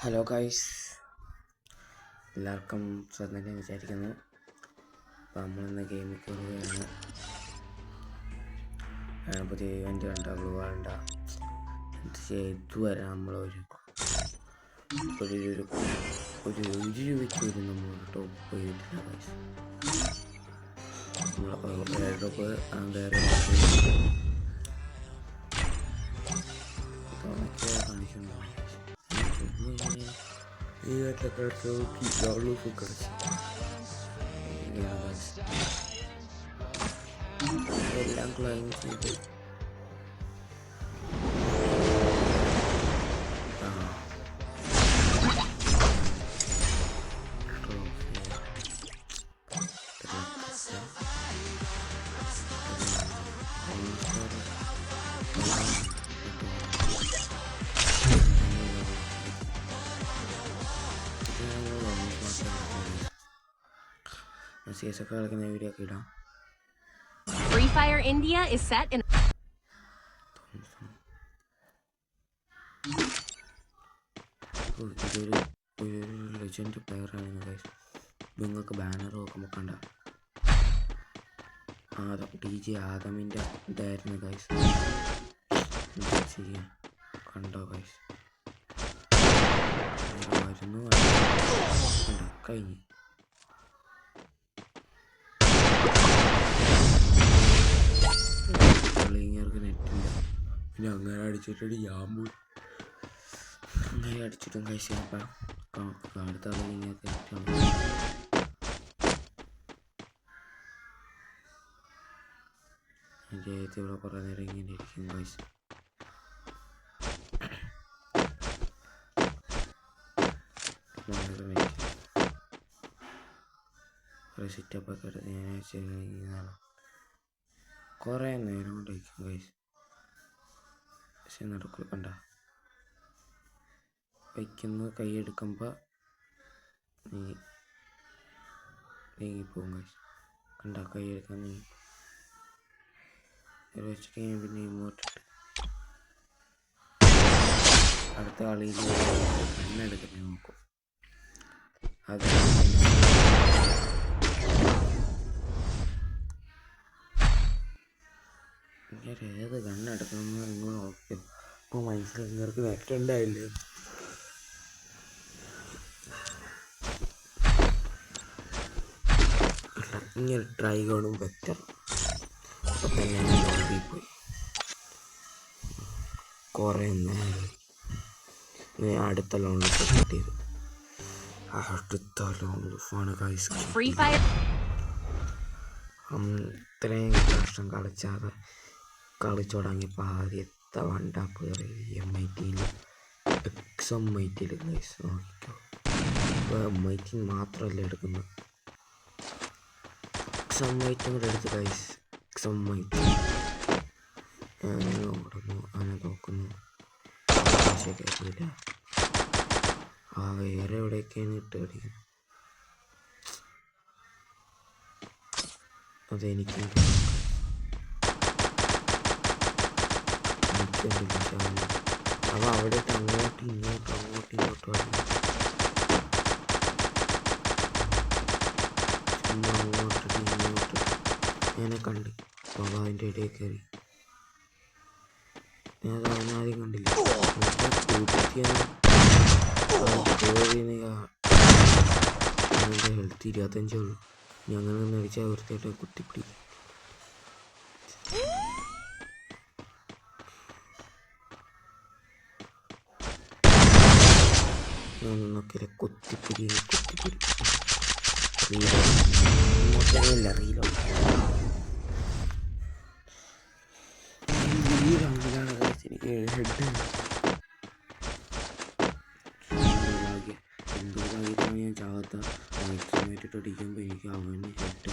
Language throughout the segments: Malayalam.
ഹലോ ഗൈസ്, എല്ലാവർക്കും സ്വന്തം വിചാരിക്കുന്നു. അപ്പോൾ നമ്മളിന്ന് ഗെയിമിൽ കയറുകയാണ്. പുതിയ ഇവൻ്റ് കണ്ട ബ്ലൂ വേണ്ട ഇതുവരെ നമ്മളൊരു രൂപയ്ക്ക് വരും നമ്മൾ ടോപ്പ് പോയിട്ടില്ല ഗൈസ്. നമ്മൾ എയർഡ്രോപ്പ് കാണിക്കുന്നു. എല്ലാം ക്ലൈം ചെയ്ത് CS ഒക്കെ കളിക്കുന്ന വീഡിയോ ഒക്കെ ഇടാം. Free Fire India is set in ഒരു ലെജൻഡ് പ്ലെയർ ആണ് ഗൈസ്. നിങ്ങൾക്ക് ബാനർ നോക്കുമ്പോൾ കണ്ട DJ ആദമിൻ്റെ ഇതായിരുന്നു ഗൈസ്. ചെയ്യാൻ കണ്ടോ ഗൈസ്? വരുന്നു കഴിഞ്ഞു. നെറ്റില്ല, പിന്നെ അങ്ങനെ അടിച്ചിട്ട് ഞാൻ പോയി അങ്ങനെ അടിച്ചിട്ടും കഴിച്ചു. അപ്പം അടുത്ത ഇങ്ങനത്തെ നെറ്റാണ്. ജയത്ത് ഇവിടെ കുറേ നേരം ഇങ്ങനെ ഇരിക്കും കഴിച്ചു. കുറേ സിറ്റപ്പൊക്കെ എടുത്ത് ഞാൻ ചെയ്യുന്നതാണ്. കുറേ നേരം കൊണ്ട് വയ്ക്കും ഗൈസ്. പക്ഷെ നടക്കുക കണ്ട വയ്ക്കുന്ന കൈയെടുക്കുമ്പോൾ നീങ്ങിപ്പോവും ഗൈസ്. കണ്ട കൈയെടുക്കാൻ നീങ്ങി വെച്ചിട്ട് ഞാൻ പിന്നെ ഇങ്ങോട്ടിട്ട് അടുത്ത ആളിൽ എണ്ണെടുക്കുന്നത് നോക്കും. അത് ഏത് കണ്ണെടുക്കണമെന്ന് നിങ്ങൾ നോക്കും. ഇപ്പോൾ മനസ്സിലായി നിങ്ങൾക്ക് നെറ്റുണ്ടായില്ലേ? ഇങ്ങനെ ട്രൈ കാണും ബെറ്റർ. അപ്പം തന്നെ ലോബിൽ പോയി കുറേ നേരം അടുത്ത ലോണിൽ കിട്ടിയത്. അടുത്ത ലോണിഫാണ് ഗൈസ്. ഇത്രയും കഷ്ടം കളിച്ചു തുടങ്ങിയപ്പോൾ ആദ്യത്തെ വണ്ടാപ്പ് കയറി MIT-യിൽ XMIT-യിൽ ഗൈസ്. നോക്കിക്കോ, ഇപ്പോൾ MIT മാത്രമല്ല എടുക്കുന്നത്, XMIT കൂടെ എടുത്ത് ഗൈസ്. XMIT അങ്ങനെ ഓടുന്നു, അങ്ങനെ നോക്കുന്നു, ശരിയാക്കില്ല. വേറെ എവിടെയൊക്കെയാണ് ഇട്ട് കളിക്കുന്നത്. അതെനിക്ക് അവ അവിടെ അങ്ങോട്ടും ഇങ്ങോട്ടും ചുമ്മാ അങ്ങോട്ട് ഇങ്ങോട്ട് ഞാനെ കണ്ട്. അപ്പോൾ അതിൻ്റെ ഇടയിൽ കയറി ഞാൻ ആദ്യം കണ്ടില്ല. അതിൻ്റെ ഹെൽത്ത് 25 ഉള്ളൂ. ഞങ്ങൾ നടിച്ചാൽ വൃത്തിയായിട്ട് കുത്തിപ്പിടി. ഞാനൊന്നൊക്കെ കുത്തിപ്പിടി റീലോല്ല റീലോ ഈ റൗണ്ടിലാണ് എനിക്ക് ഹെഡ് എന്തോ ഭാഗ്യത്താണ് ഞാൻ ചാകത്ത. എക്സ്മായിട്ട് അടിക്കുമ്പോൾ എനിക്ക് അവന് ഹെഡ്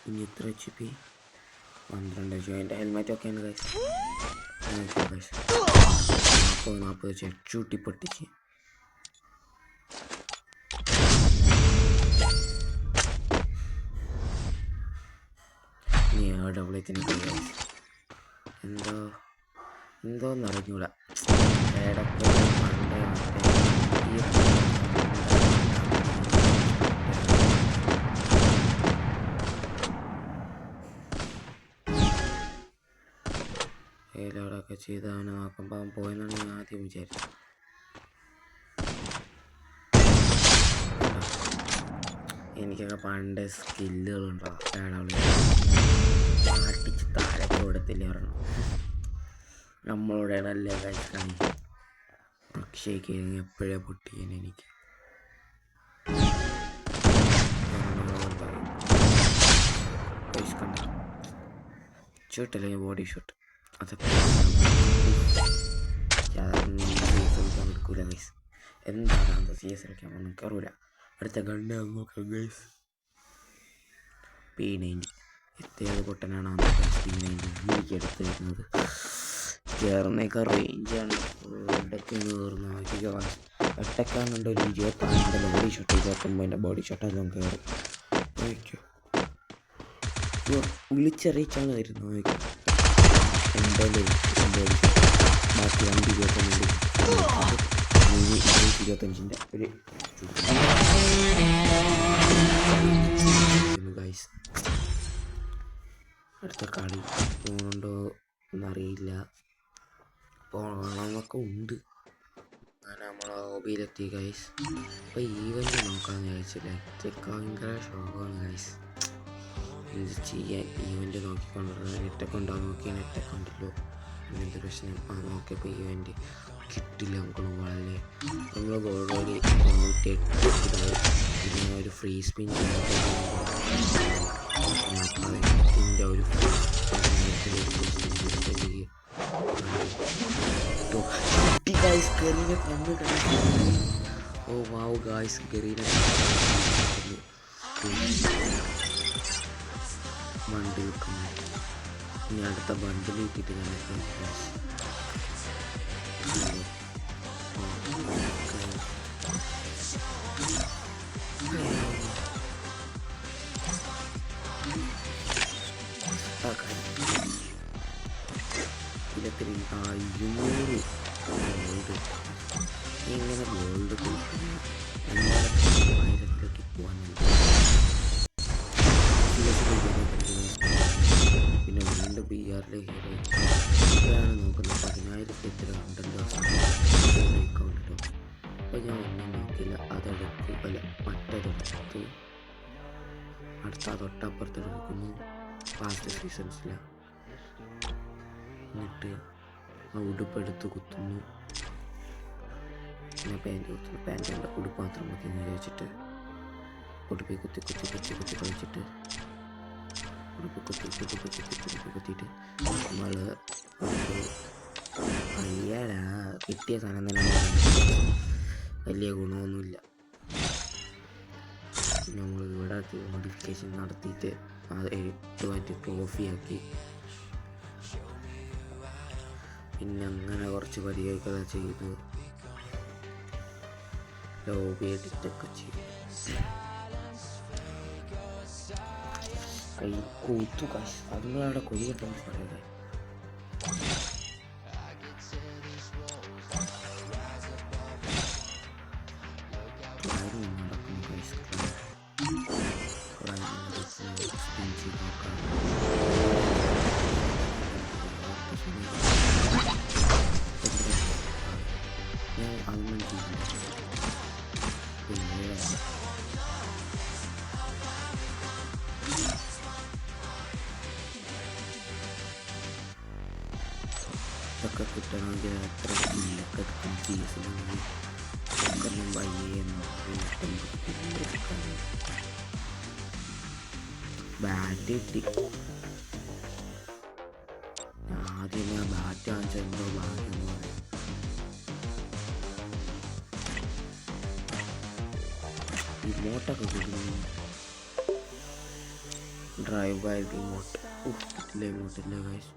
ഇനി എത്ര HP 12. എൻ്റെ ഹെൽമെറ്റൊക്കെയാണ് ഗൈസ്. 40 ചൂട്ടി പൊട്ടിച്ച് ഡബിളത്തിന് എന്തോ എന്തോന്ന് അറിഞ്ഞൂടാ. ഇടയ്ക്ക് പണ്ടേ മറ്റേ ഈ ഏലോടൊക്കെ ചെയ്ത് അവനെ നോക്കുമ്പോൾ അവൻ പോയെന്നാണ് ഞാൻ ആദ്യം വിചാരിച്ചത്. എനിക്കൊക്കെ പണ്ട് സ്കില്ലുകളുണ്ടോ അടിച്ച് താഴേക്ക് കൊടുത്തില്ല പറഞ്ഞു. നമ്മളോടാണ് അല്ലേ കഴിക്കാൻ. പക്ഷേ എപ്പോഴേ പൊട്ടിക്കാൻ എനിക്ക് ഷൂട്ടല്ലേ ബോഡി ഷൂട്ട് അതൊക്കെ എടുക്കൂല ഗൈസ്. എന്താണ് CS കളിക്കാൻ നമുക്ക് അറിയില്ല. അടുത്ത ഗണ്ണ് നോക്കാം ഗൈസ്. P90 എത്തിയത് പൊട്ടനാണ് P90 എനിക്ക് എടുത്ത് വരുന്നത്. കയറുന്നേക്കാൾ റേഞ്ചാണ് ഇടയ്ക്ക് കയറുന്ന നോക്കിക്കോ. ഒറ്റക്കാണുണ്ട് ഒരു 26 ബോഡി ഷോട്ട് 29 ബോഡി ഷോട്ട് അതും കയറും. നോക്കിക്കോ വിളിച്ചറിയിച്ചാണ് വരുന്നത്. നോക്കിക്കോ എന്തായാലും ബാക്കി 25 ഒരു ഗൈസ്. അടുത്ത കളി പോകണുണ്ടോ എന്നറിയില്ല. പോകണമെന്നൊക്കെ ഉണ്ട്. അങ്ങനെ നമ്മൾ ഹോബിയിലെത്തി ഗൈസ്. അപ്പോൾ ഈവൻ്റ് നോക്കാമെന്ന് വിചാരിച്ചില്ല. ഇതൊക്കെ ഭയങ്കര ഷോക്കാണ് ഗൈസ്. ഇത് ചെയ്യാൻ ഈവൻ്റ് നോക്കിക്കൊണ്ടിരുന്നത് നെറ്റൊക്കെ ഉണ്ടാകും. നോക്കിയാൽ നെറ്റൊക്കെ ഉണ്ടല്ലോ. അങ്ങനത്തെ പ്രശ്നം നോക്കിയപ്പോൾ ഈവൻ്റ് കിട്ടില്ല. നമുക്ക് വളരെ നമ്മൾ ഓൾറെഡി 98 പിന്നെ ഒരു ഫ്രീ സ്പിൻ ഇതിൻ്റെ ഒരു ഗരീനെ കണ്ണ് ഓ വാവ് ഗായ്സ് ഗരീനെ ബണ്ടിൽ ഇനി അടുത്ത ബണ്ടിൽ കിട്ടിയിട്ട് ഇലത്തിൽ 200 ഗോൾഡ്. ഇങ്ങനെ ഗോൾഡ് കൊടുക്കുന്നു 1000ലേക്ക് പോകാനുണ്ട്. പിന്നെ വീണ്ടും PR-ലെ ഹീറോ ഇതാണ് നോക്കുന്നത്. 10,000 എത്ര ഉണ്ടല്ലോ അക്കൗണ്ട് കേട്ടോ. അപ്പോൾ ഞാൻ ഒന്നും നോക്കില്ല. അതെടുത്ത് അല്ല മറ്റതെടുത്ത് അടുത്ത തൊട്ടപ്പുറത്തെടുക്കുന്നു. പാസ്റ്റ് സീസൺസിലാണ്. എന്നിട്ട് ആ ഉടുപ്പെടുത്ത് കുത്തുന്നു. പിന്നെ പാൻറ്റ് കുത്തുന്നു. പാൻറ്റിൻ്റെ ഉടുപ്പ് മാത്രം മതി എന്ന് വിചാരിച്ചിട്ട് ഉടുപ്പിൽ കുത്തി കളിച്ചിട്ട് ഉടുപ്പ് കുത്തിയിട്ട് നമ്മൾ അയ്യാടാ കിട്ടിയ സാധനം തന്നെ വലിയ ഗുണമൊന്നുമില്ല. പിന്നെ നമ്മൾ ഇവിടെ മോഡിഫിക്കേഷൻ നടത്തിയിട്ട് അത് 8 ട്രോഫിയാക്കി. പിന്നെ അങ്ങനെ കുറച്ച് പരിപാടികളൊക്കെ ചെയ്തു. ലോബി എഡിറ്റൊക്കെ ചെയ്തു. കൈ കൂത്തു കാശ് അതുങ്ങളവിടെ കൊയ്യട്ടെന്ന് പറയുന്നത്. നടക്കുന്നു കാശ് ഞാൻ അതൊന്നും ചെയ്യില്ല. ഇതൊക്കെ കിട്ടണമെങ്കിൽ എത്ര കില്ലൊക്കെ എടുക്കും. സീസണാണെങ്കിൽ ഒന്നും വയ്യ ബാറ്റ് കിട്ടി. ആദ്യം ഞാൻ ബാറ്റ് വാങ്ങിച്ചെന്തോ ഭാഗ്യം പോലെ. റിമോട്ടൊക്കെ കിട്ടുന്നു. ഡ്രൈവ് ബൈ റിമോട്ട് റിമോട്ടില്ല ഗൈസ്.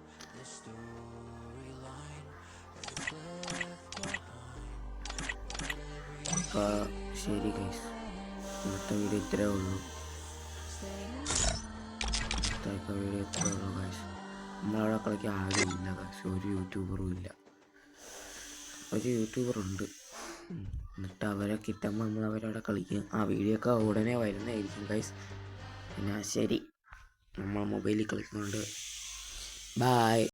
ശരി ഗൈസ്, ഇന്നത്തെ വീഡിയോ ഇത്രേ ഉള്ളൂ. ഇഷ്ടമൊക്കെ വീഡിയോ എത്തുള്ളൂ ഗൈസ്. നമ്മളവിടെ കളിക്കാൻ ആരും ഇല്ല ഗൈസ്, ഒരു യൂട്യൂബറും ഇല്ല. ഒരു യൂട്യൂബറുണ്ട്, എന്നിട്ട് അവരെ കിട്ടുമ്പോൾ നമ്മൾ അവരവിടെ കളിക്കും. ആ വീഡിയോ ഒക്കെ ഉടനെ വരുന്നതായിരിക്കും ഗൈസ്. പിന്നെ ശരി, നമ്മൾ മൊബൈലിൽ കളിക്കുന്നുണ്ട്. ബായ്.